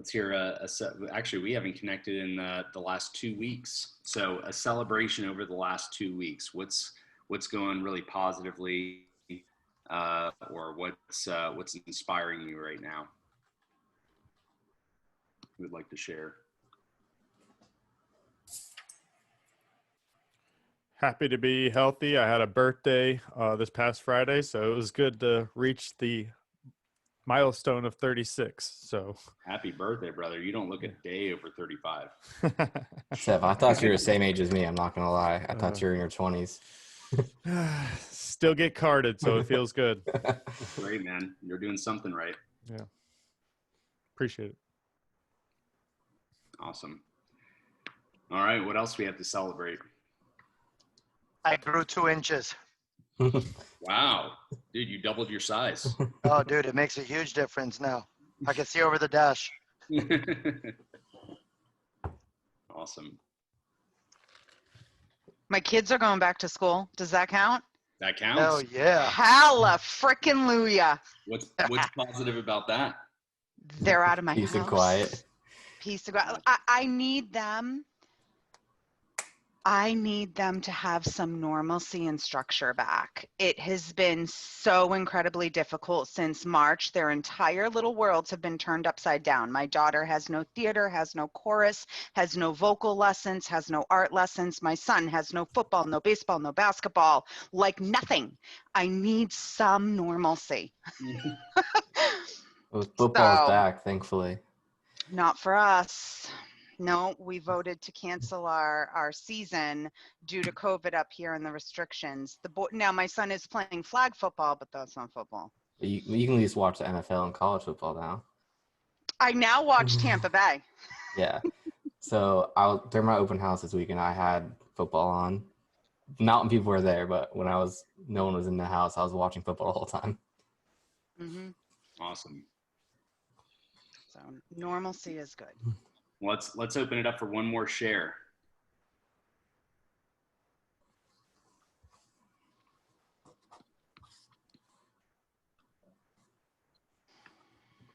Let's hear actually, we haven't connected in the last 2 weeks. So a celebration over the last 2 weeks. What's going really positively, or what's inspiring you right now? Who would like to share? Happy to be healthy. I had a birthday this past Friday, so it was good to reach the milestone of 36. So happy birthday, brother. You don't look a day over 35. Seth, I thought you were the same age as me. I'm not going to lie. I thought you were in your 20s. Still get carded, so it feels good. Great, man. You're doing something right. Yeah. Appreciate it. Awesome. All right. What else we have to celebrate? I grew 2 inches. Wow. Dude, you doubled your size. Oh, dude, it makes a huge difference now. I can see over the dash. Awesome. My kids are going back to school. Does that count? That counts. Oh, yeah. Halla frickin' Luya. What's positive about that? They're out of my Peace house. and quiet. Peace and quiet. I need them. I need them to have some normalcy and structure back. It has been so incredibly difficult since March. Their entire little worlds have been turned upside down. My daughter has no theater, has no chorus, has no vocal lessons, has no art lessons. My son has no football, no baseball, no basketball, like nothing. I need some normalcy. Well, football's back, thankfully. Not for us. No, we voted to cancel our season due to COVID up here and the restrictions. Now my son is playing flag football, but that's not football. You can at least watch the NFL and college football now. I now watch Tampa Bay. Yeah. So during my open house this weekend, I had football on. Not when people were there, but when no one was in the house, I was watching football the whole time. Mm-hmm. Awesome. So normalcy is good. Let's open it up for one more share.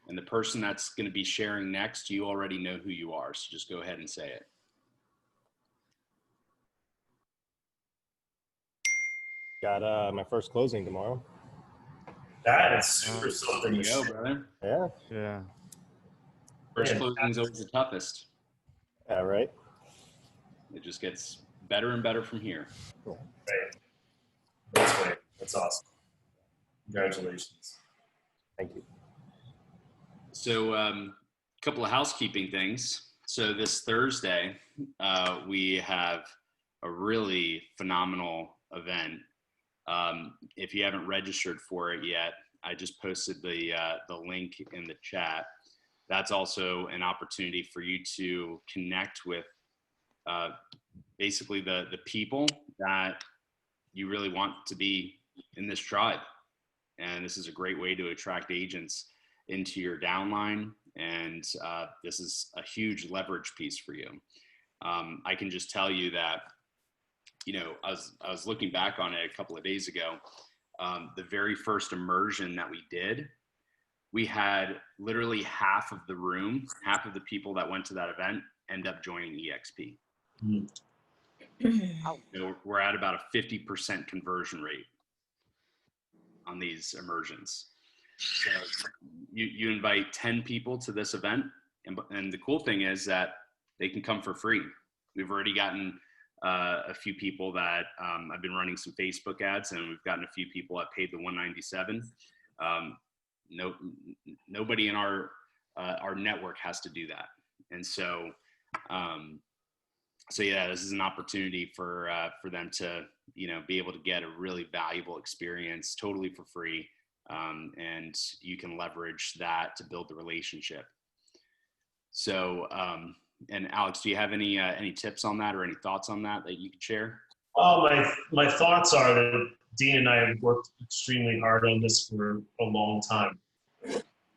And the person that's going to be sharing next, you already know who you are, so just go ahead and say it. Got my first closing tomorrow. That is super something. There you go, brother. Yeah. Yeah. First closing is always the toughest. Yeah, right. It just gets better and better from here. Cool. Right. That's great. That's awesome. Congratulations. Thank you. So a couple of housekeeping things. So this Thursday, we have a really phenomenal event. If you haven't registered for it yet, I just posted the link in the chat. That's also an opportunity for you to connect with basically the people that you really want to be in this tribe. And this is a great way to attract agents into your downline. And this is a huge leverage piece for you. I can just tell you that, I was looking back on it a couple of days ago. The very first immersion that we did, we had literally half of the room, half of the people that went to that event end up joining EXP. We're at about a 50% conversion rate on these immersions. So you invite 10 people to this event, and the cool thing is that they can come for free. We've already gotten a few people that I've been running some Facebook ads, and we've gotten a few people that paid the $197. Nobody in our network has to do that, and so yeah, this is an opportunity for them to be able to get a really valuable experience totally for free, and you can leverage that to build the relationship. So, and Alex, do you have any tips on that or any thoughts on that you could share? My thoughts are that Dean and I have worked extremely hard on this for a long time,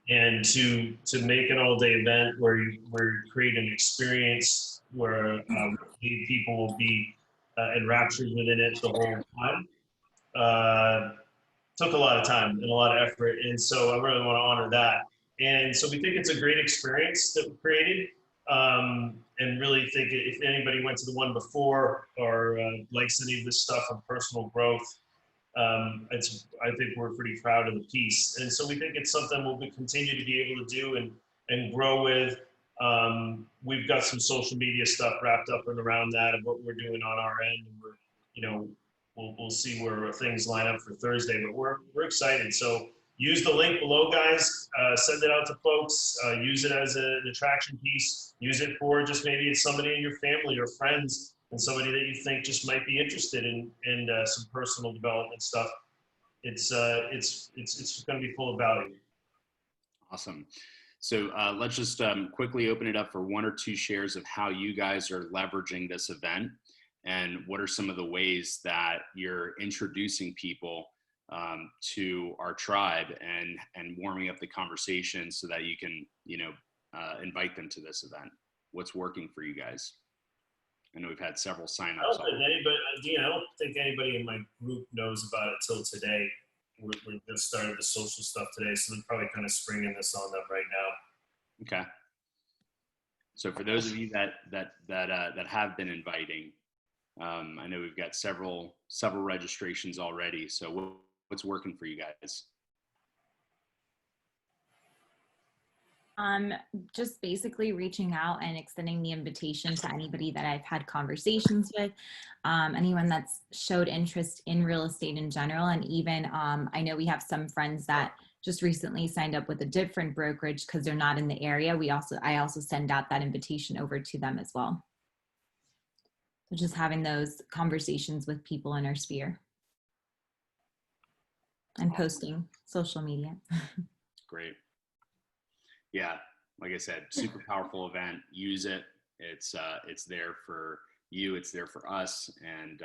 and to make an all-day event where you create an experience where people will be enraptured within it the whole time, took a lot of time and a lot of effort, and so I really want to honor that. And so we think it's a great experience that we created. And really think if anybody went to the one before or likes any of this stuff on personal growth, I think we're pretty proud of the piece. And so we think it's something we'll continue to be able to do and grow with. We've got some social media stuff wrapped up and around that of what we're doing on our end. And we're, you know, we'll see where things line up for Thursday, but we're excited. So use the link below, guys. Send it out to folks. Use it as an attraction piece. Use it for just maybe it's somebody in your family or friends and somebody that you think just might be interested in some personal development stuff. It's going to be full of value. Awesome. So let's just quickly open it up for 1 or 2 shares of how you guys are leveraging this event and what are some of the ways that you're introducing people to our tribe and warming up the conversation so that you can, you know, invite them to this event. What's working for you guys? I know we've had several signups. I don't think anybody in my group knows about it till today. We just started the social stuff today, so they're probably kind of springing this on them right now. Okay. So for those of you that have been inviting, I know we've got several registrations already. So what's working for you guys? Just basically reaching out and extending the invitation to anybody that I've had conversations with, anyone that's showed interest in real estate in general. And even I know we have some friends that just recently signed up with a different brokerage because they're not in the area. I also send out that invitation over to them as well. So just having those conversations with people in our sphere and posting social media. Great. Yeah, like I said, super powerful event. Use it. It's there for you. It's there for us, and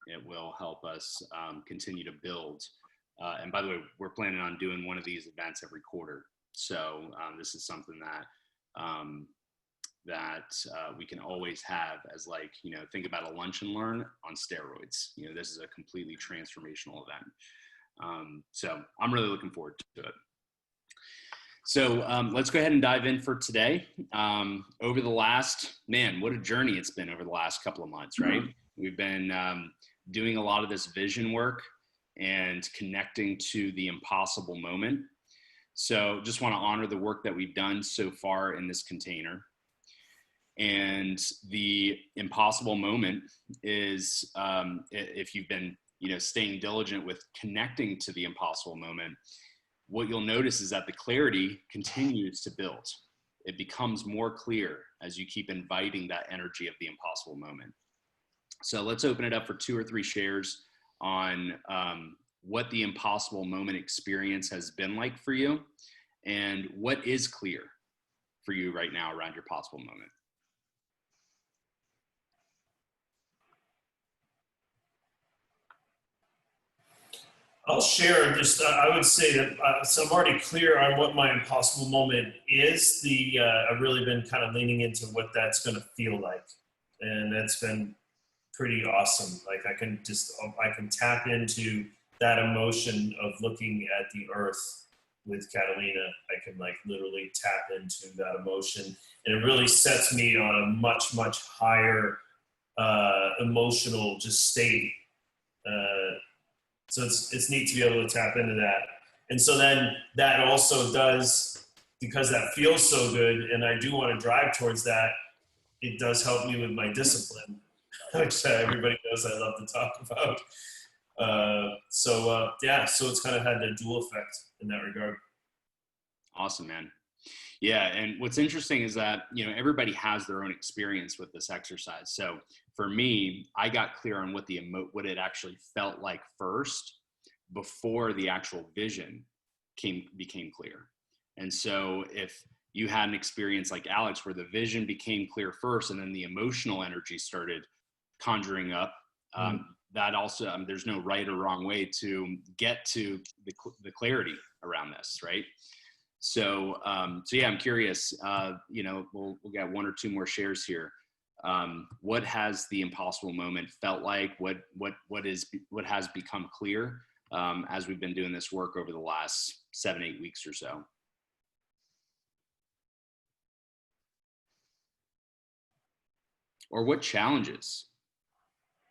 it will help us continue to build. And by the way, we're planning on doing one of these events every quarter. So this is something that we can always have as, like, you know, think about a lunch and learn on steroids. You know, this is a completely transformational event. So I'm really looking forward to it. So let's go ahead and dive in for today. Over the last, what a journey it's been over the last couple of months, right? We've been doing a lot of this vision work and connecting to the impossible moment. So just want to honor the work that we've done so far in this container. And the impossible moment is, if you've been, you know, staying diligent with connecting to the impossible moment, what you'll notice is that the clarity continues to build. It becomes more clear as you keep inviting that energy of the impossible moment. So let's open it up for 2 or 3 shares on what the impossible moment experience has been like for you and what is clear for you right now around your possible moment. I'll share just, I would say that, so I'm already clear on what my impossible moment is. I've really been kind of leaning into what that's going to feel like. And that's been pretty awesome. Like I can tap into that emotion of looking at the earth with Catalina. I can like literally tap into that emotion. And it really sets me on a much, much higher emotional just state. So it's neat to be able to tap into that. And so then that also does, because that feels so good and I do want to drive towards that, it does help me with my discipline, which everybody knows I love to talk about. So it's kind of had a dual effect in that regard. Awesome, man. Yeah, and what's interesting is that, you know, everybody has their own experience with this exercise. So for me, I got clear on what what it actually felt like first before the actual vision became clear. And so if you had an experience like Alex where the vision became clear first and then the emotional energy started conjuring up, that also, there's no right or wrong way to get to the clarity around this, right? So, yeah, I'm curious, you know, we'll get 1 or 2 more shares here. What has the impossible moment felt like? What has become clear as we've been doing this work over the last 7-8 weeks or so? or what challenges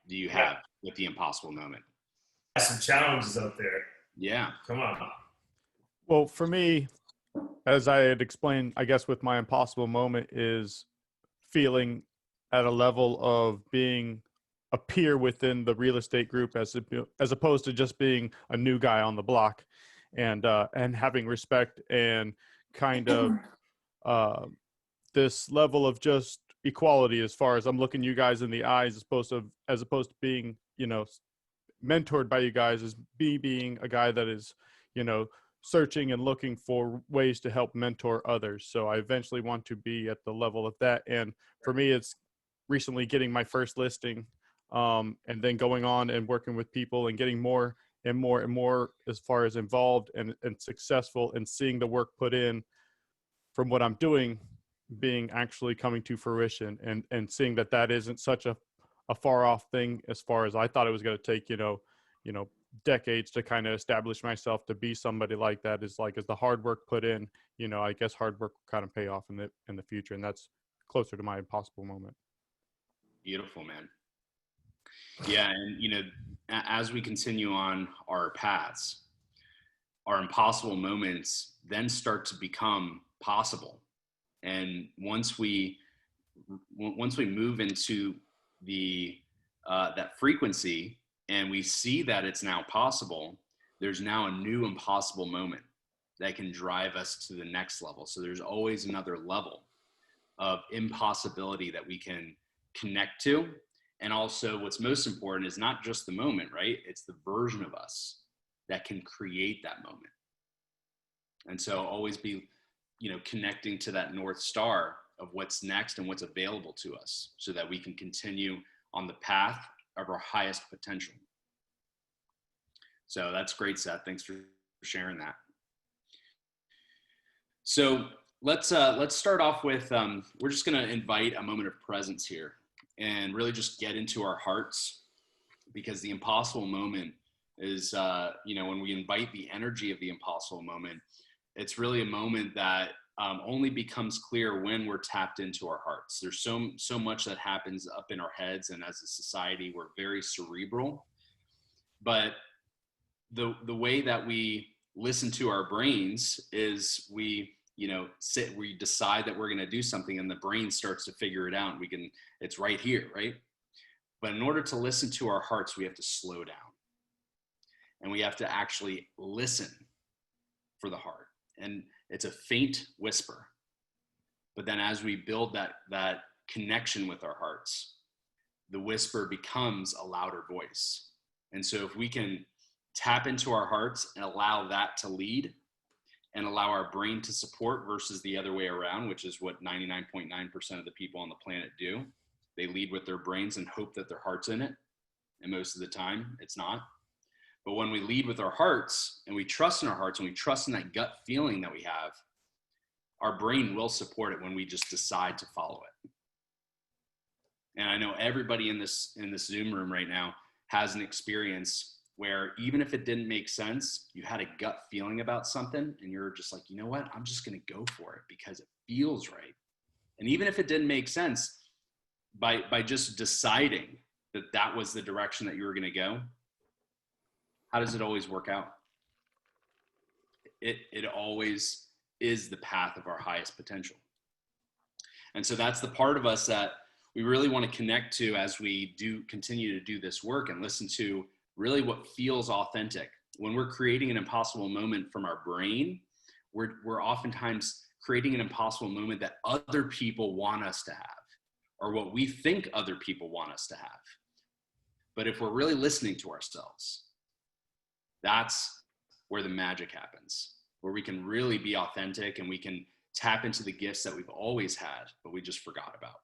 do you have with the impossible moment? Some challenges out there. Yeah. Come on. Well, for me, as I had explained, I guess with my impossible moment is feeling at a level of being a peer within the real estate group as opposed to just being a new guy on the block, and having respect and kind of this level of just equality as far as I'm looking you guys in the eyes as opposed to being, you know, mentored by you guys, as being a guy that is, you know, searching and looking for ways to help mentor others. So I eventually want to be at the level of that. And for me, it's recently getting my first listing, and then going on and working with people and getting more and more and more as far as involved and successful, and seeing the work put in from what I'm doing being actually coming to fruition, and seeing that that isn't such a far off thing as far as I thought it was going to take, you know, decades to kind of establish myself to be somebody like that. Is like, as the hard work put in, you know, I guess hard work will kind of pay off in the future. And that's closer to my impossible moment. Beautiful, man. Yeah. And, you know, as we continue on our paths, our impossible moments then start to become possible. And once we move into the that frequency, and we see that it's now possible, there's now a new impossible moment that can drive us to the next level. So there's always another level of impossibility that we can connect to. And also, what's most important is not just the moment, right? It's the version of us that can create that moment. And so always be, you know, connecting to that North Star of what's next and what's available to us, so that we can continue on the path of our highest potential. So that's great, Seth. Thanks for sharing that. So let's start off with, we're just going to invite a moment of presence here and really just get into our hearts, because the impossible moment is, you know, when we invite the energy of the impossible moment, it's really a moment that only becomes clear when we're tapped into our hearts. There's so much that happens up in our heads, and as a society, we're very cerebral. But the way that we listen to our brains is we decide that we're going to do something, and the brain starts to figure it out. It's right here, right? But in order to listen to our hearts, we have to slow down, and we have to actually listen for the heart. And it's a faint whisper. But then as we build that connection with our hearts, the whisper becomes a louder voice. And so if we can tap into our hearts and allow that to lead, and allow our brain to support versus the other way around, which is what 99.9% of the people on the planet do. They lead with their brains and hope that their heart's in it. And most of the time it's not. But when we lead with our hearts, and we trust in our hearts, and we trust in that gut feeling that we have, our brain will support it when we just decide to follow it. And I know everybody in this Zoom room right now has an experience where, even if it didn't make sense, you had a gut feeling about something, and you're just like, you know what, I'm just going to go for it because it feels right. And even if it didn't make sense, by just deciding that was the direction that you were going to go, how does it always work out? It always is the path of our highest potential. And so that's the part of us that we really want to connect to as we continue to do this work, and listen to really what feels authentic. When we're creating an impossible moment from our brain, we're oftentimes creating an impossible moment that other people want us to have, or what we think other people want us to have. But if we're really listening to ourselves, that's where the magic happens, where we can really be authentic, and we can tap into the gifts that we've always had, but we just forgot about.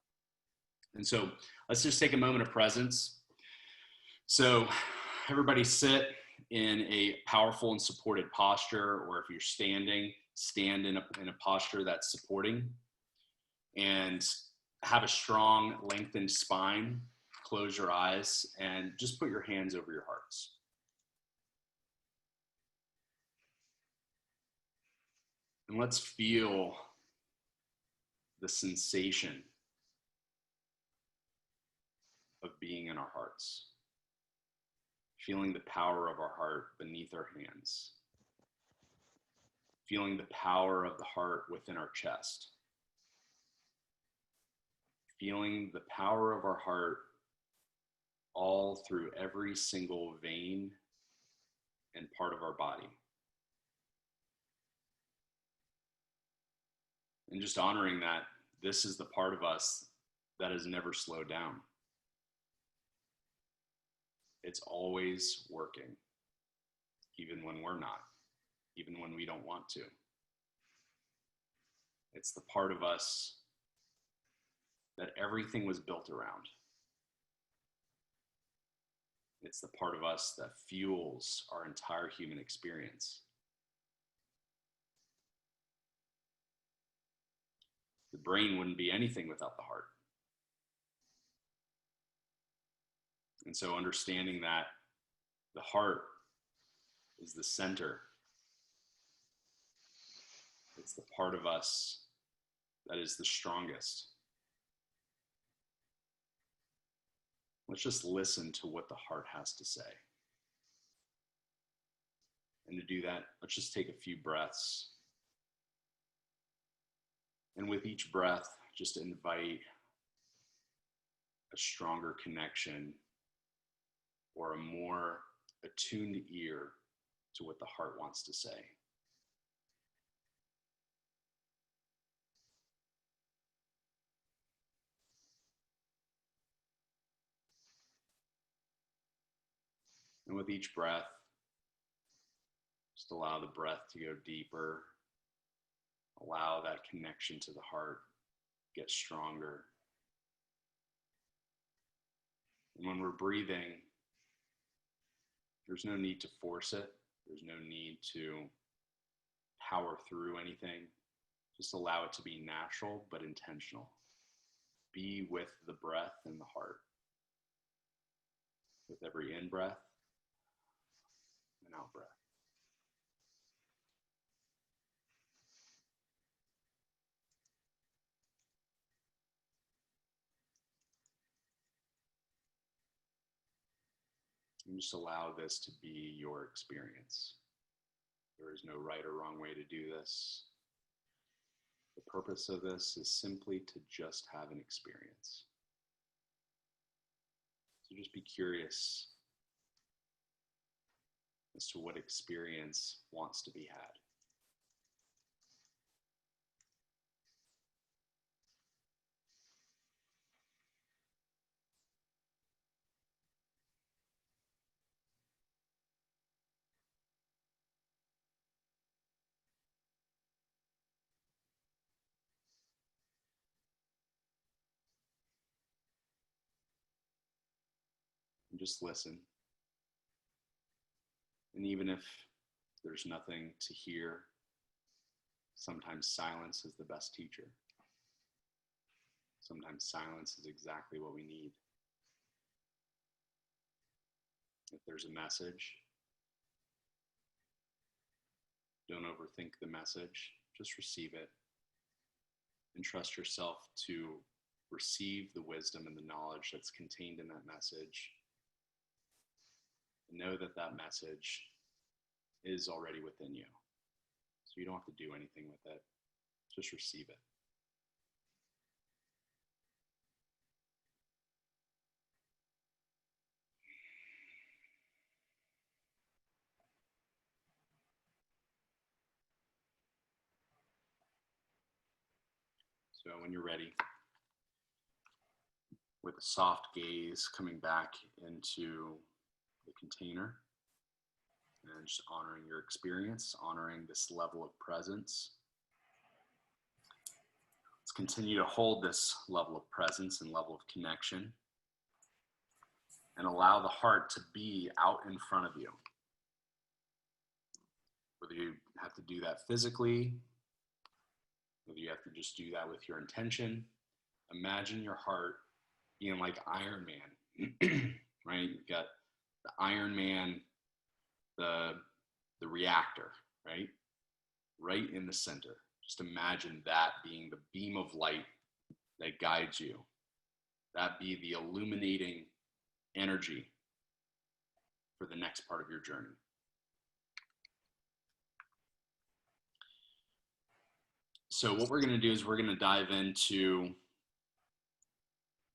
And so let's just take a moment of presence. So everybody sit in a powerful and supported posture, or if you're standing, stand in a posture that's supporting, and have a strong lengthened spine. Close your eyes and just put your hands over your hearts. And let's feel the sensation of being in our hearts, feeling the power of our heart beneath our hands, feeling the power of the heart within our chest, feeling the power of our heart all through every single vein and part of our body. And just honoring that this is the part of us that has never slowed down. It's always working, even when we're not, even when we don't want to. It's the part of us that everything was built around. It's the part of us that fuels our entire human experience. The brain wouldn't be anything without the heart. And so understanding that the heart is the center, it's the part of us that is the strongest. Let's just listen to what the heart has to say. And to do that, let's just take a few breaths. And with each breath, just invite a stronger connection or a more attuned ear to what the heart wants to say. And with each breath, just allow the breath to go deeper. Allow that connection to the heart to get stronger. And when we're breathing, there's no need to force it. There's no need to power through anything. Just allow it to be natural but intentional. Be with the breath and the heart. With every in-breath and out-breath. And just allow this to be your experience. There is no right or wrong way to do this. The purpose of this is simply to just have an experience. So just be curious as to what experience wants to be had. And just listen. And even if there's nothing to hear, sometimes silence is the best teacher. Sometimes silence is exactly what we need. If there's a message, don't overthink the message, just receive it. And trust yourself to receive the wisdom and the knowledge that's contained in that message. And know that that message is already within you. So you don't have to do anything with it, just receive it. So when you're ready, with a soft gaze coming back into the container and just honoring your experience, honoring this level of presence. Let's continue to hold this level of presence and level of connection and allow the heart to be out in front of you. Whether you have to do that physically, whether you have to just do that with your intention, imagine your heart being like Iron Man, right? You've got the Iron Man, the reactor, right? Right in the center. Just imagine that being the beam of light that guides you. that be the illuminating energy for the next part of your journey. So what we're going to do is we're going to dive into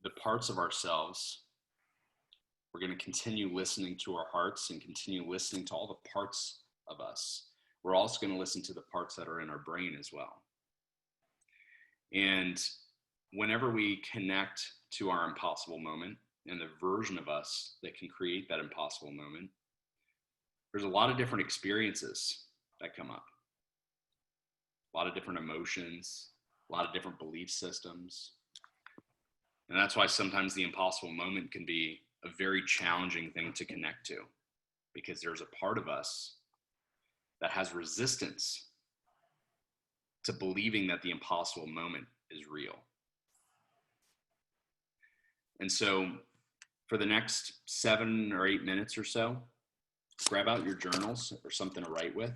the parts of ourselves. We're going to continue listening to our hearts and continue listening to all the parts of us. We're also going to listen to the parts that are in our brain as well. And whenever we connect to our impossible moment and the version of us that can create that impossible moment, there's a lot of different experiences that come up. A lot of different emotions, a lot of different belief systems. And that's why sometimes the impossible moment can be a very challenging thing to connect to, because there's a part of us that has resistance to believing that the impossible moment is real. And so for the next 7 or 8 minutes or so, grab out your journals or something to write with.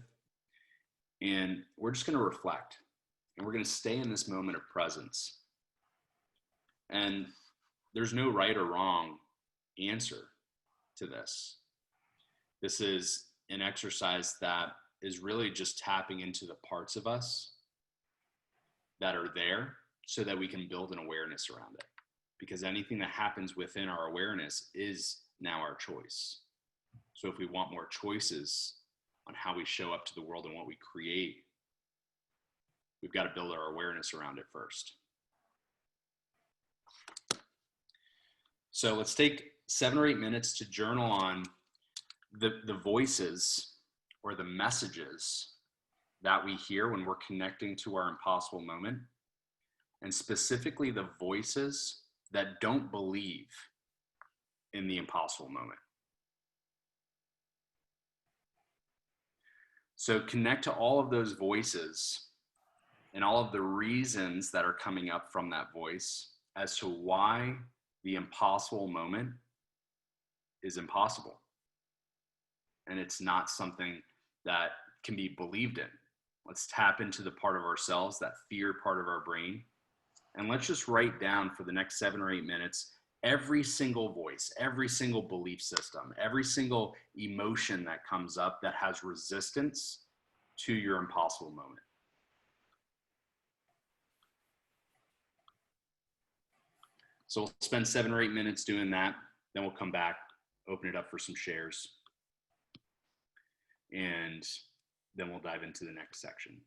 And we're just going to reflect, and we're going to stay in this moment of presence. And there's no right or wrong answer to this. This is an exercise that is really just tapping into the parts of us that are there so that we can build an awareness around it. Because anything that happens within our awareness is now our choice. So if we want more choices on how we show up to the world and what we create, we've got to build our awareness around it first. So let's take 7 or 8 minutes to journal on the voices or the messages that we hear when we're connecting to our impossible moment, and specifically the voices that don't believe in the impossible moment. So connect to all of those voices and all of the reasons that are coming up from that voice as to why the impossible moment is impossible. And it's not something that can be believed in. Let's tap into the part of ourselves, that fear part of our brain. And let's just write down for the next 7 or 8 minutes, every single voice, every single belief system, every single emotion that comes up that has resistance to your impossible moment. So we'll spend 7 or 8 minutes doing that. Then we'll come back, open it up for some shares. And then we'll dive into the next section.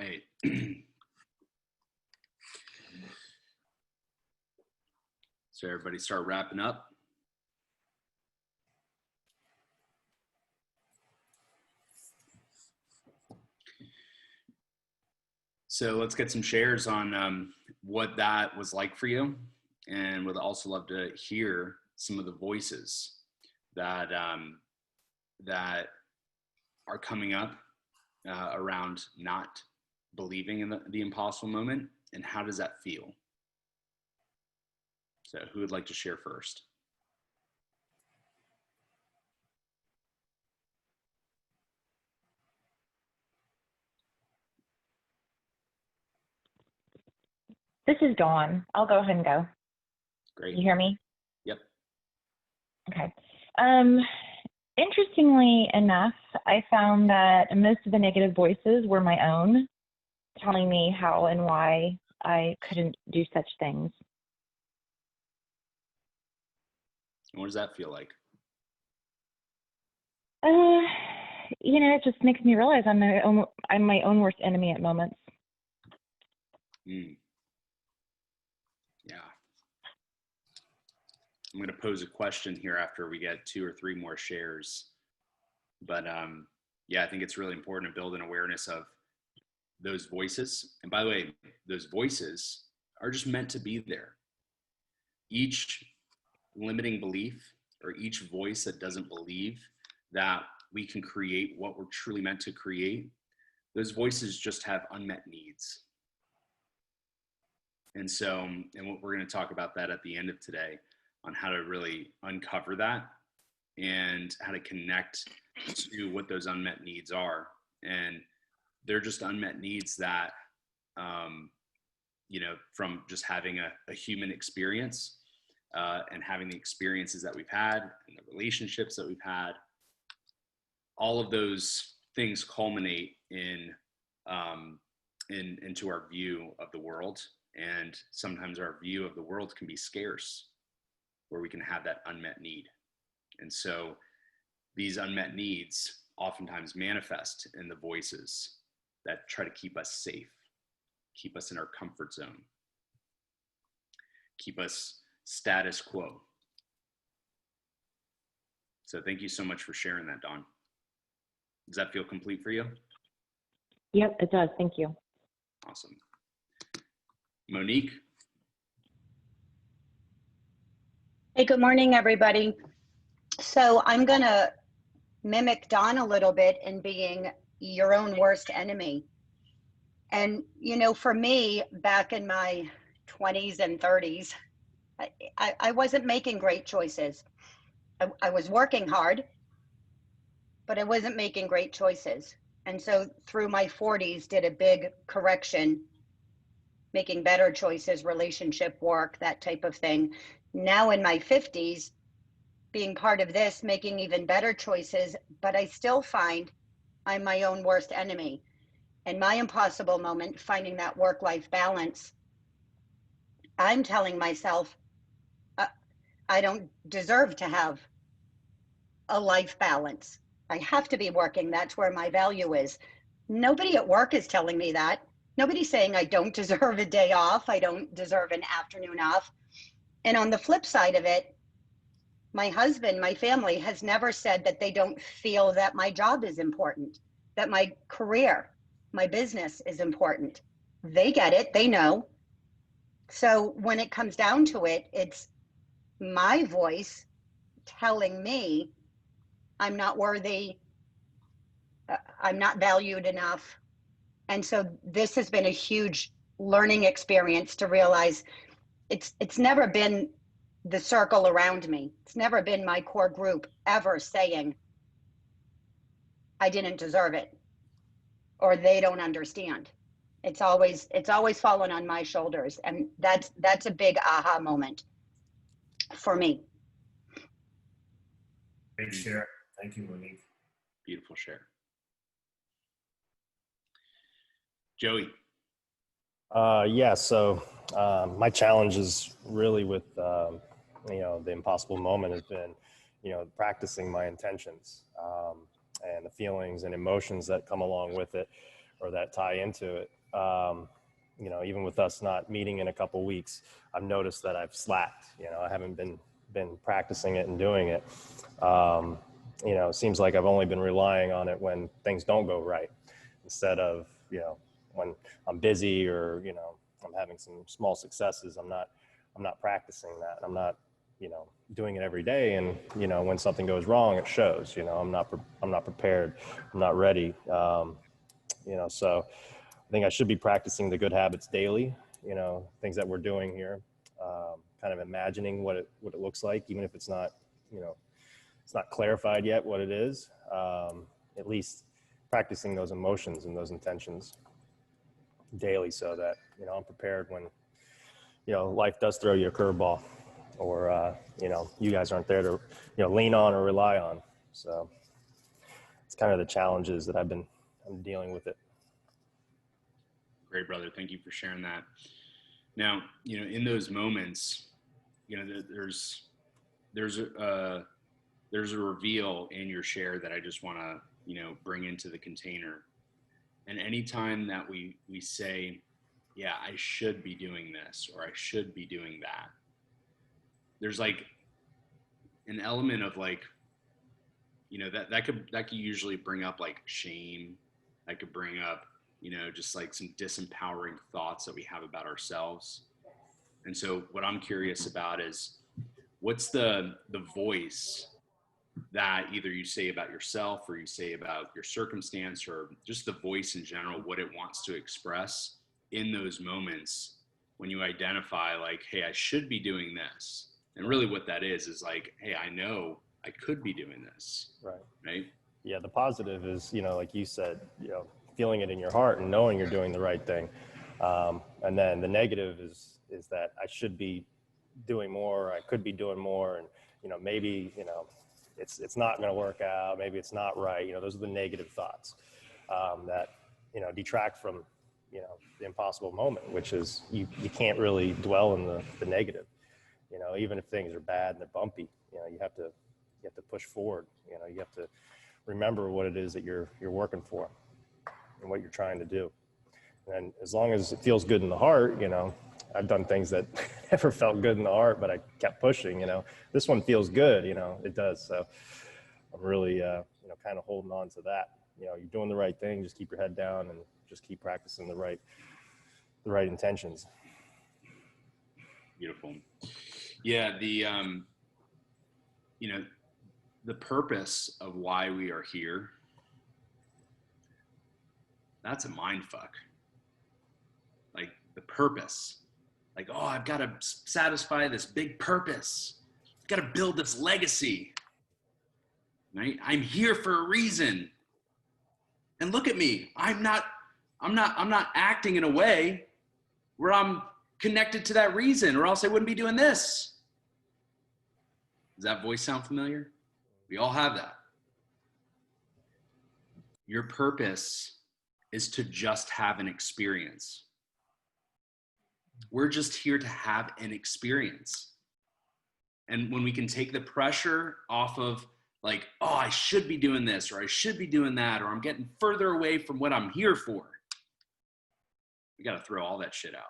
right. So everybody start wrapping up. So let's get some shares on what that was like for you, and would also love to hear some of the voices that that are coming up around not believing in the impossible moment, and how does that feel? So who would like to share first? This is Dawn. I'll go ahead and go. Great. You hear me? Yep. Okay. Interestingly enough, I found that most of the negative voices were my own, telling me how and why I couldn't do such things. What does that feel like? It just makes me realize I'm my own worst enemy at moments. Yeah. I'm going to pose a question here after we get 2 or 3 more shares. But yeah, I think it's really important to build an awareness of those voices. And by the way, those voices are just meant to be there. Each limiting belief, or each voice that doesn't believe that we can create what we're truly meant to create, those voices just have unmet needs. And so, and what we're going to talk about that at the end of today, on how to really uncover that and how to connect to what those unmet needs are. And they're just unmet needs that, from just having a human experience and having the experiences that we've had and the relationships that we've had, all of those things culminate into our view of the world. And sometimes our view of the world can be scarce, where we can have that unmet need. And so these unmet needs oftentimes manifest in the voices that try to keep us safe, keep us in our comfort zone, keep us status quo. So thank you so much for sharing that, Dawn. Does that feel complete for you? Yep, it does. Thank you. Awesome. Monique? Hey, good morning, everybody. So I'm going to mimic Don a little bit in being your own worst enemy. And, for me, back in my 20s and 30s, I wasn't making great choices. I was working hard, but I wasn't making great choices. And so through my 40s, did a big correction, making better choices, relationship, work, that type of thing. Now in my 50s, being part of this, making even better choices, but I still find I'm my own worst enemy. And my impossible moment, finding that work-life balance, I'm telling myself, I don't deserve to have a life balance. I have to be working. That's where my value is. Nobody at work is telling me that. Nobody's saying I don't deserve a day off. I don't deserve an afternoon off. And on the flip side of it, my husband, my family has never said that they don't feel that my job is important, that my career, my business is important. They get it, they know. So when it comes down to it, it's my voice telling me I'm not worthy, I'm not valued enough. And so this has been a huge learning experience to realize it's never been the circle around me. It's never been my core group ever saying I didn't deserve it or they don't understand. It's always fallen on my shoulders, and that's a big aha moment for me. Great share. Thank you, Monique. Beautiful share. Joey? Yeah, so my challenge is really with, the impossible moment has been, practicing my intentions and the feelings and emotions that come along with it, or that tie into it. You know, even with us not meeting in a couple weeks, I've noticed that I've slacked. You know, I haven't been practicing it and doing it. You know, it seems like I've only been relying on it when things don't go right, instead of, you know, when I'm busy or, you know, I'm having some small successes. I'm not practicing that. I'm not, you know, doing it every day. And, you know, when something goes wrong, it shows. You know, I'm not prepared. I'm not ready. You know, so I think I should be practicing the good habits daily, you know, things that we're doing here, kind of imagining what it looks like, even if it's not, you know, it's not clarified yet what it is, at least practicing those emotions and those intentions daily, so that, you know, I'm prepared when, you know, life does throw you a curveball, or, you know, you guys aren't there to, you know, lean on or rely on. So it's kind of the challenges that I'm dealing with it. Great, brother. Thank you for sharing that. Now, you know, in those moments, you know, there's a reveal in your share that I just want to, you know, bring into the container. And anytime that we say, yeah, I should be doing this, or I should be doing that, there's like an element of like, you know, that could usually bring up like shame. That could bring up, you know, just like some disempowering thoughts that we have about ourselves. And so what I'm curious about is, what's the voice that either you say about yourself, or you say about your circumstance, or just the voice in general, what it wants to express in those moments when you identify like, hey, I should be doing this. And really what that is like, hey, I know I could be doing this. Right. Yeah, the positive is, you know, like you said, you know, feeling it in your heart and knowing you're doing the right thing. And then the negative is that I should be doing more, I could be doing more, and, you know, maybe, you know, it's not going to work out, maybe it's not right. You know, those are the negative thoughts that, you know, detract from, you know, the impossible moment, which is you can't really dwell in the negative. You know, even if things are bad and they're bumpy, you know, you have to push forward. You know, you have to remember what it is that you're working for and what you're trying to do. And as long as it feels good in the heart, you know, I've done things that never felt good in the heart, but I kept pushing. You know, this one feels good, you know, it does. So I'm really, you know, kind of holding on to that. You know, you're doing the right thing, just keep your head down and just keep practicing the right intentions. Beautiful. Yeah. You know, the purpose of why we are here, that's a mind fuck. Like the purpose, like, oh, I've got to satisfy this big purpose. I've got to build this legacy, right? I'm here for a reason. And look at me. I'm not acting in a way where I'm connected to that reason, or else I wouldn't be doing this. Does that voice sound familiar? We all have that. Your purpose is to just have an experience. We're just here to have an experience. And when we can take the pressure off of like, oh, I should be doing this, or I should be doing that, or I'm getting further away from what I'm here for, we got to throw all that shit out.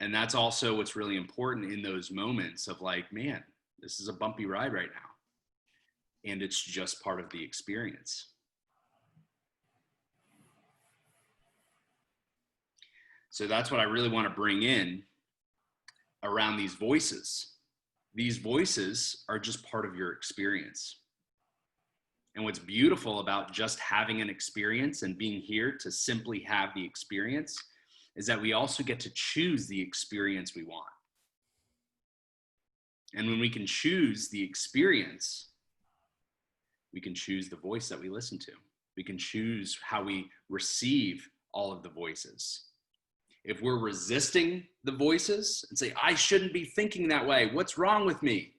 And that's also what's really important in those moments of like, man, this is a bumpy ride right now. And it's just part of the experience. So that's what I really want to bring in around these voices. These voices are just part of your experience. And what's beautiful about just having an experience and being here to simply have the experience is that we also get to choose the experience we want. And when we can choose the experience, we can choose the voice that we listen to. We can choose how we receive all of the voices. If we're resisting the voices and say, I shouldn't be thinking that way, what's wrong with me?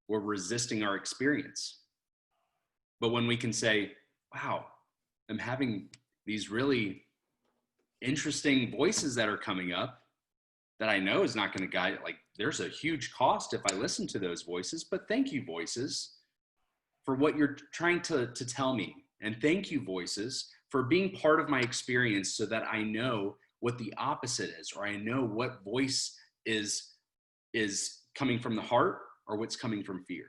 We're resisting our experience. But when we can say, wow, I'm having these really interesting voices that are coming up that I know is not going to guide, like there's a huge cost if I listen to those voices, but thank you, voices, for what you're trying to tell me, And thank you, voices, for being part of my experience so that I know what the opposite is, or I know what voice is coming from the heart or what's coming from fear.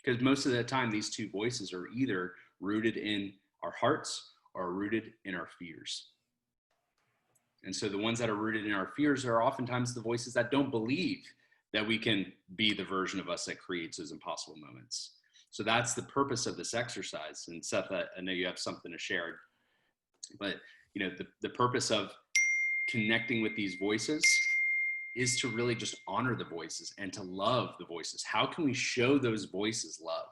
Because most of the time, these two voices are either rooted in our hearts or rooted in our fears. And so the ones that are rooted in our fears are oftentimes the voices that don't believe that we can be the version of us that creates those impossible moments. So that's the purpose of this exercise. And Seth, I know you have something to share, but you know, the purpose of connecting with these voices is to really just honor the voices and to love the voices. How can we show those voices love?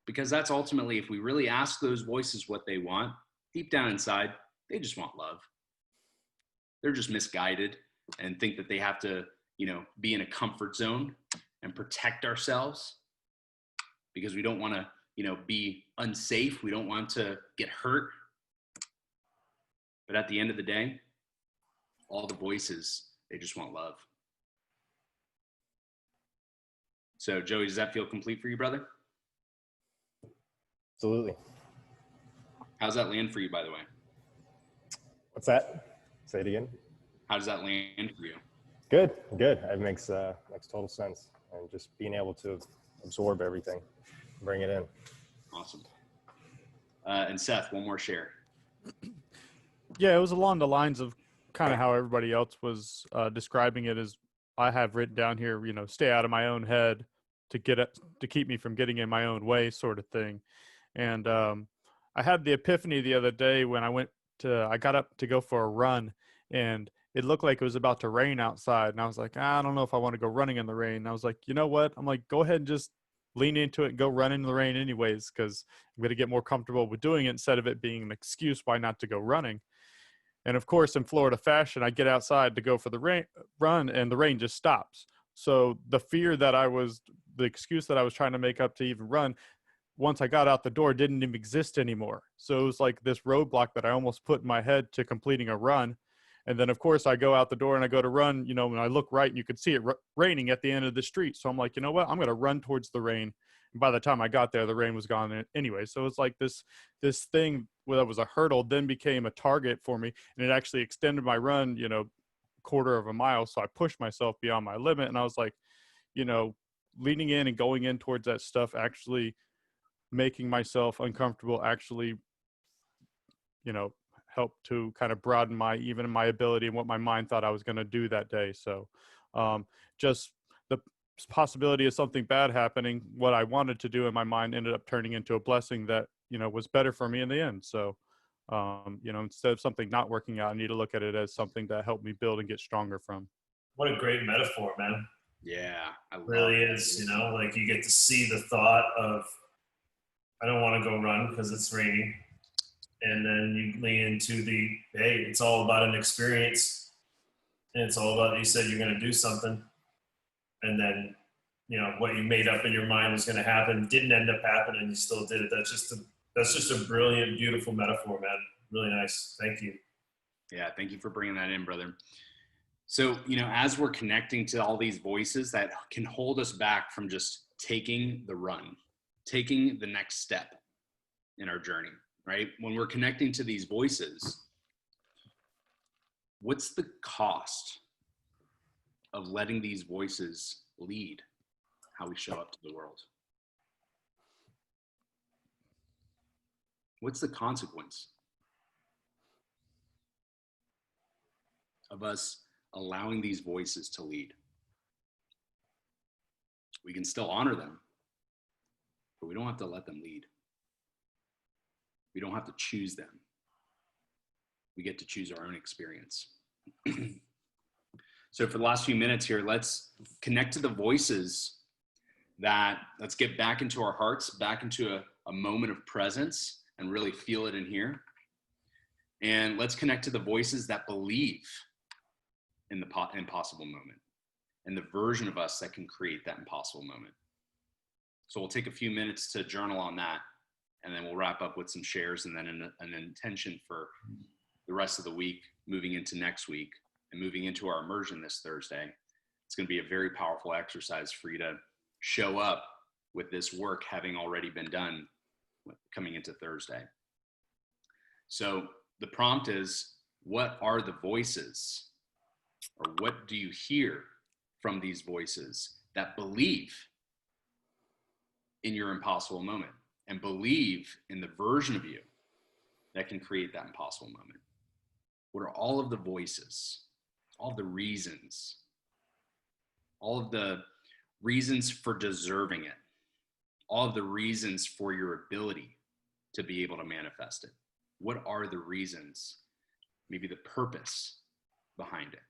Because that's ultimately, if we really ask those voices what they want, deep down inside, they just want love. They're just misguided and think that they have to, you know, be in a comfort zone and protect ourselves because we don't want to, you know, be unsafe. We don't want to get hurt. But at the end of the day, all the voices, they just want love. So Joey, does that feel complete for you, brother? Absolutely. How's that land for you, by the way? What's that? Say it again. How does that land for you? Good. It makes total sense. And just being able to absorb everything, bring it in. Awesome. And Seth, one more share. Yeah, it was along the lines of kind of how everybody else was describing it, as I have written down here, you know, stay out of my own head to keep me from getting in my own way, sort of thing. And I had the epiphany the other day when I got up to go for a run, and it looked like it was about to rain outside. And I was like, I don't know if I want to go running in the rain. And I was like, you know what? I'm like, go ahead and just lean into it and go run in the rain anyways, because I'm going to get more comfortable with doing it instead of it being an excuse why not to go running. And of course, in Florida fashion, I get outside to go for the run, and the rain just stops. So the excuse that I was trying to make up to even run, once I got out the door, didn't even exist anymore. So it was like this roadblock that I almost put in my head to completing a run. And then, of course, I go out the door and I go to run, you know, and I look right and you could see it raining at the end of the street. So I'm like, you know what? I'm going to run towards the rain. And by the time I got there, the rain was gone anyway. So it's like this thing that was a hurdle then became a target for me. And it actually extended my run, you know, quarter of a mile. So I pushed myself beyond my limit. And I was like, you know, leaning in and going in towards that stuff, actually making myself uncomfortable, actually, you know, help to kind of broaden my ability and what my mind thought I was going to do that day. So just the possibility of something bad happening, what I wanted to do in my mind ended up turning into a blessing that, you know, was better for me in the end. So, you know, instead of something not working out, I need to look at it as something that helped me build and get stronger from. What a great metaphor, man. Yeah, it really is. You know, like you get to see the thought of, I don't want to go run because it's raining. And then you lean into hey, it's all about an experience. And it's all about, you said you're going to do something. And then, you know, what you made up in your mind was going to happen didn't end up happening, and you still did it. That's just a brilliant, beautiful metaphor, man. Really nice. Thank you. Yeah, thank you for bringing that in, brother. So, you know, as we're connecting to all these voices that can hold us back from just taking the run, taking the next step in our journey, right? When we're connecting to these voices, what's the cost of letting these voices lead how we show up to the world? What's the consequence of us allowing these voices to lead? We can still honor them, but we don't have to let them lead. We don't have to choose them. We get to choose our own experience. So for the last few minutes here, let's connect to the voices let's get back into our hearts, back into a moment of presence and really feel it in here. And let's connect to the voices that believe in the impossible moment and the version of us that can create that impossible moment. So we'll take a few minutes to journal on that, and then we'll wrap up with some shares and then an intention for the rest of the week, moving into next week and moving into our immersion this Thursday. It's going to be a very powerful exercise for you to show up with this work having already been done coming into Thursday. So the prompt is, what are the voices, or what do you hear from these voices that believe in your impossible moment and believe in the version of you that can create that impossible moment? What are all of the voices, all of the reasons, all of the reasons for deserving it, all of the reasons for your ability to be able to manifest it? What are the reasons, maybe the purpose behind it?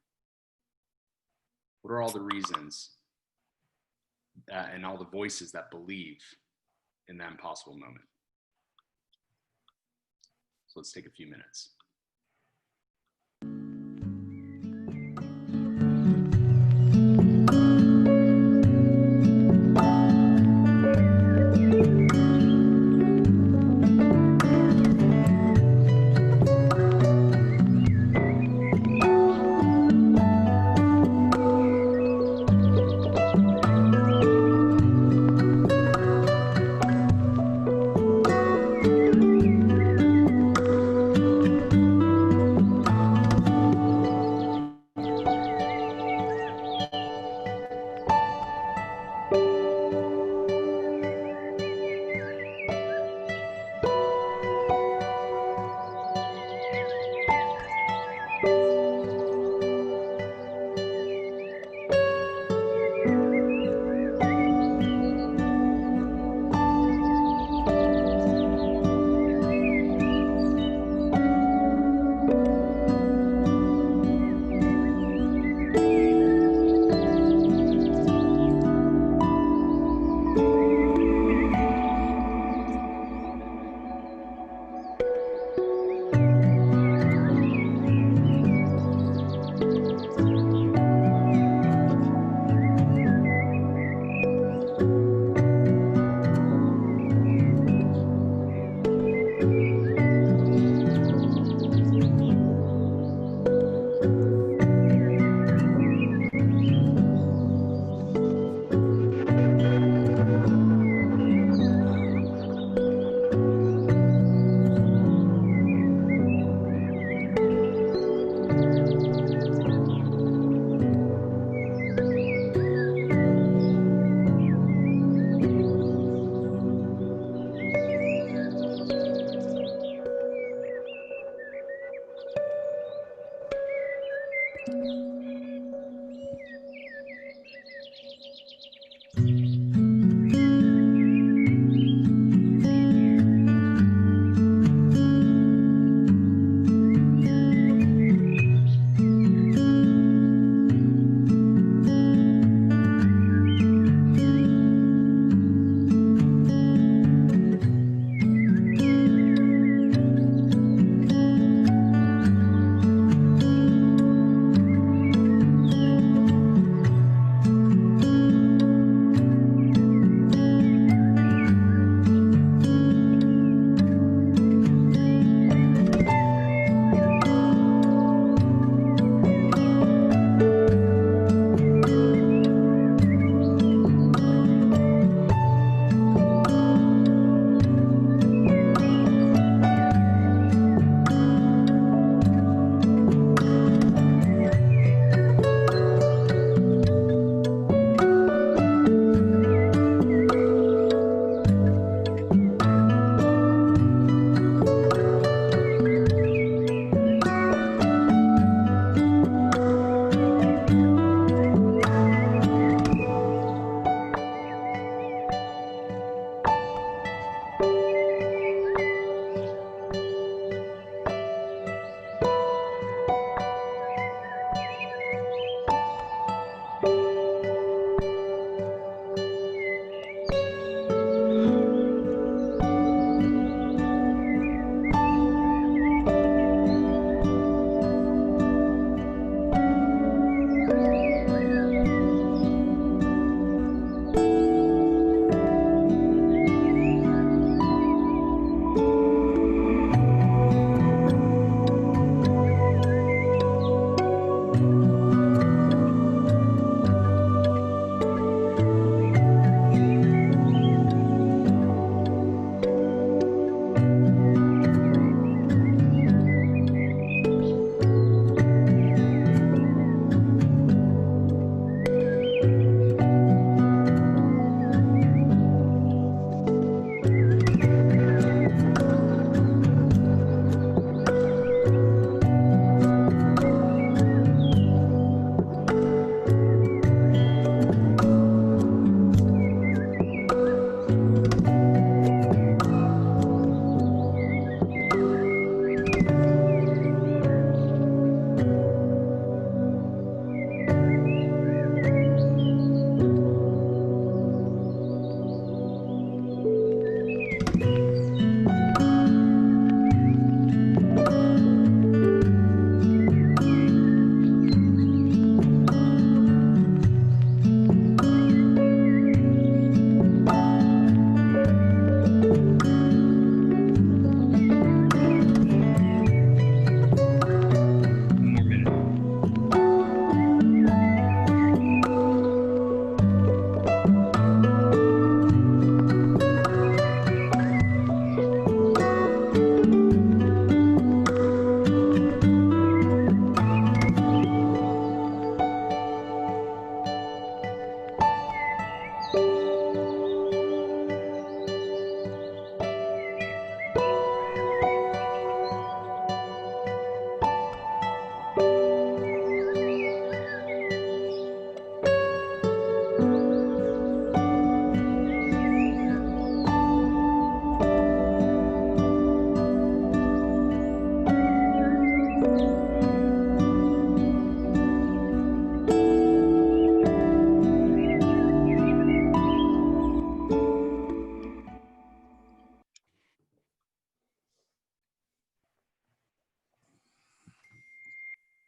What are all the reasons and all the voices that believe in that impossible moment? So let's take a few minutes.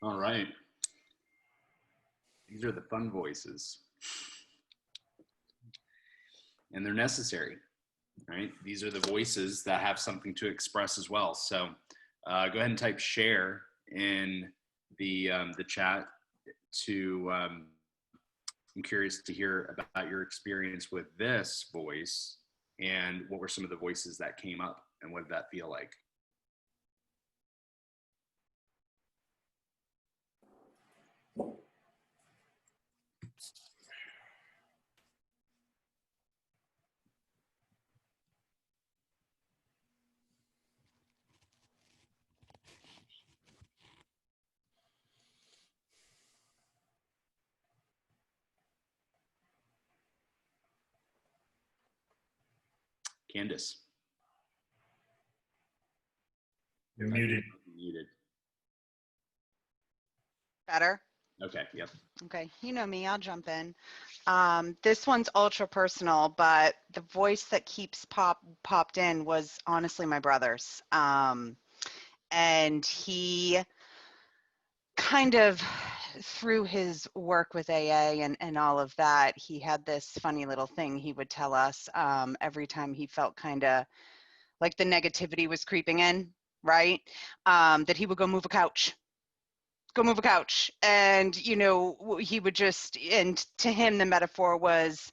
All right. These are the fun voices. And they're necessary, right? These are the voices that have something to express as well. So go ahead and type share in the chat to, I'm curious to hear about your experience with this voice and what were some of the voices that came up and what did that feel like? Candace. You're muted. Muted. Better? Okay, yep. Okay, you know me, I'll jump in. This one's ultra personal, but the voice that keeps popped in was honestly my brother's. And he kind of, through his work with AA and all of that, he had this funny little thing he would tell us every time he felt kind of like the negativity was creeping in, right? That he would go move a couch. Go move a couch. And, you know, he would just, and to him, the metaphor was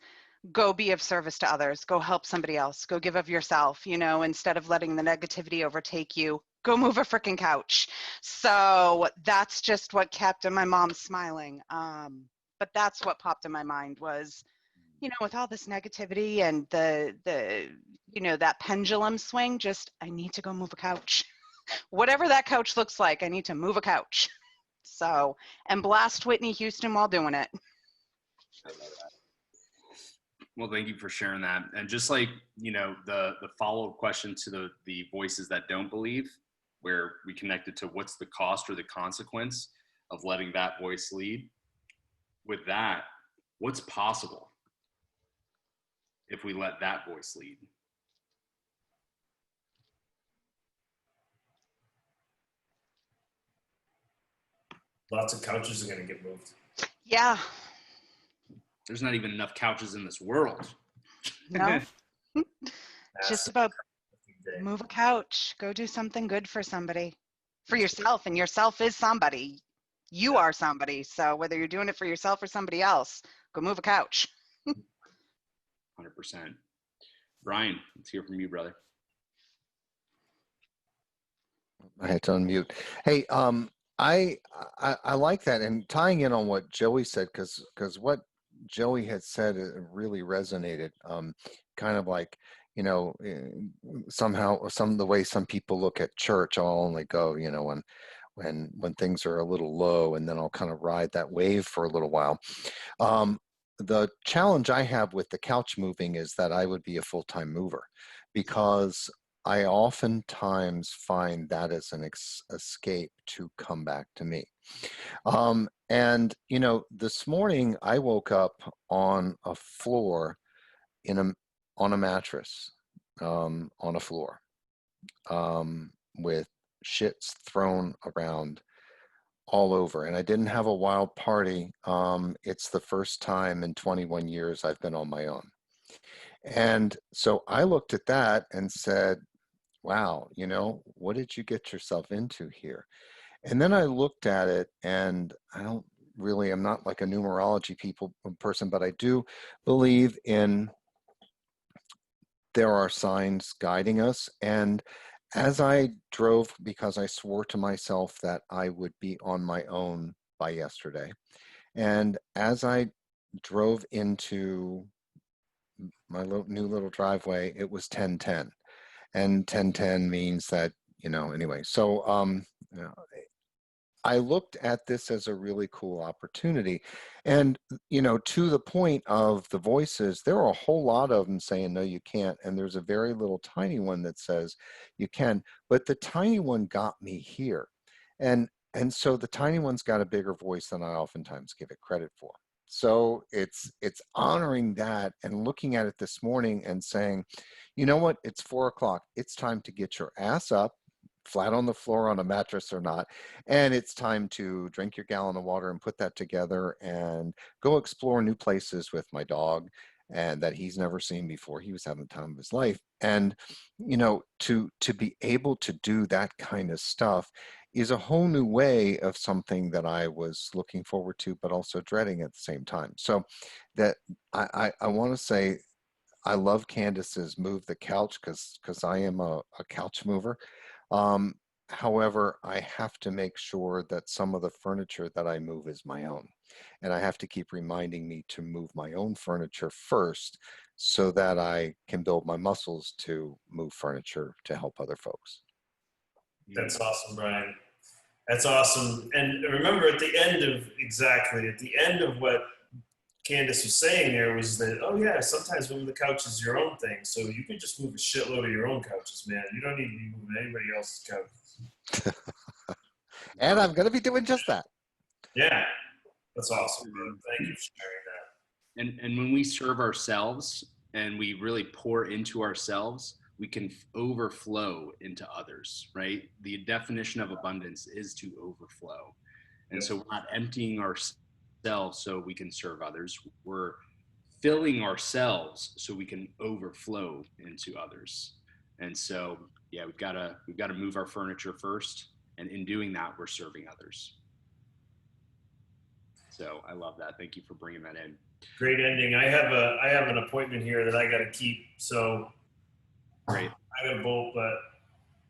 go be of service to others, go help somebody else, go give of yourself, you know, instead of letting the negativity overtake you, go move a freaking couch. So that's just what kept, and my mom smiling. But that's what popped in my mind was, you know, with all this negativity and the, you know, that pendulum swing, just, I need to go move a couch. Whatever that couch looks like, I need to move a couch. So, and blast Whitney Houston while doing it. I love that. Well, thank you for sharing that. And just like, you know, the follow-up question to the voices that don't believe, where we connected to what's the cost or the consequence of letting that voice lead. With that, what's possible if we let that voice lead? Lots of couches are going to get moved. Yeah. There's not even enough couches in this world. No. Just about move a couch, go do something good for somebody, for yourself, and yourself is somebody. You are somebody. So whether you're doing it for yourself or somebody else, go move a couch. 100%. Brian, let's hear from you, brother. I had to unmute. Hey, I like that, and tying in on what Joey said, because what Joey had said really resonated. Kind of like, you know, somehow the way some people look at church. I'll only go, you know, when things are a little low, and then I'll kind of ride that wave for a little while. The challenge I have with the couch moving is that I would be a full-time mover, because I oftentimes find that as an escape to come back to me. And, you know, this morning I woke up on a floor on a mattress, on a floor, with shits thrown around all over. And I didn't have a wild party. It's the first time in 21 years I've been on my own. And so I looked at that and said, wow, you know, what did you get yourself into here? And then I looked at it, and I'm not like a numerology person, but I do believe in there are signs guiding us. And as I drove, because I swore to myself that I would be on my own by yesterday, and as I drove into my new little driveway, it was 10:10. And 10:10 means that, you know, anyway. So you know, I looked at this as a really cool opportunity. And, you know, to the point of the voices, there are a whole lot of them saying, no, you can't. And there's a very little tiny one that says you can. But the tiny one got me here. And so the tiny one's got a bigger voice than I oftentimes give it credit for. So it's honoring that and looking at it this morning and saying, you know what, it's 4 o'clock. It's time to get your ass up flat on the floor on a mattress or not. And it's time to drink your gallon of water and put that together and go explore new places with my dog, and that he's never seen before. He was having the time of his life. And, you know, to be able to do that kind of stuff is a whole new way of something that I was looking forward to, but also dreading at the same time. So that I want to say, I love Candace's move the couch, because I am a couch mover. Um, However, I have to make sure that some of the furniture that I move is my own. And I have to keep reminding me to move my own furniture first so that I can build my muscles to move furniture to help other folks. That's awesome, Brian. That's awesome. And remember, at the end of what Candace was saying there was that, oh yeah, sometimes moving the couch is your own thing. So you can just move a shitload of your own couches, man. You don't need to be moving anybody else's couches. And I'm going to be doing just that. Yeah, that's awesome, man. Thank you for sharing that. And when we serve ourselves and we really pour into ourselves, we can overflow into others, right? The definition of abundance is to overflow. And so we're not emptying ourselves so we can serve others. We're filling ourselves so we can overflow into others. And so, yeah, we've got to move our furniture first. And in doing that, we're serving others. So I love that. Thank you for bringing that in. Great ending. I have an appointment here that I got to keep. So great. I got to bolt, but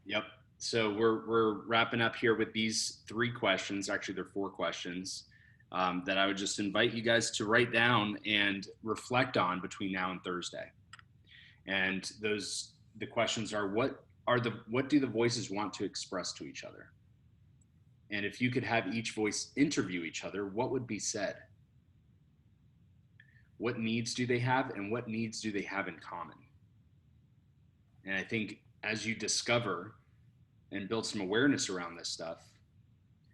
yep. So we're wrapping up here with these 3 questions. Actually, they're 4 questions that I would just invite you guys to write down and reflect on between now and Thursday. And the questions are, what do the voices want to express to each other? And if you could have each voice interview each other, what would be said? What needs do they have, and what needs do they have in common? And I think as you discover and build some awareness around this stuff,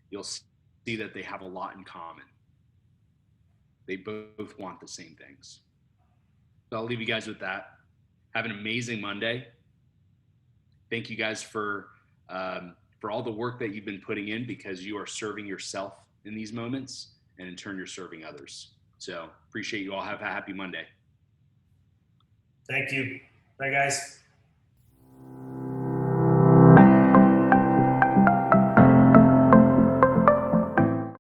you'll see that they have a lot in common. They both want the same things. So I'll leave you guys with that. Have an amazing Monday. Thank you guys for all the work that you've been putting in, because you are serving yourself in these moments, and in turn, you're serving others. So appreciate you all. Have a happy Monday. Thank you. Bye, guys.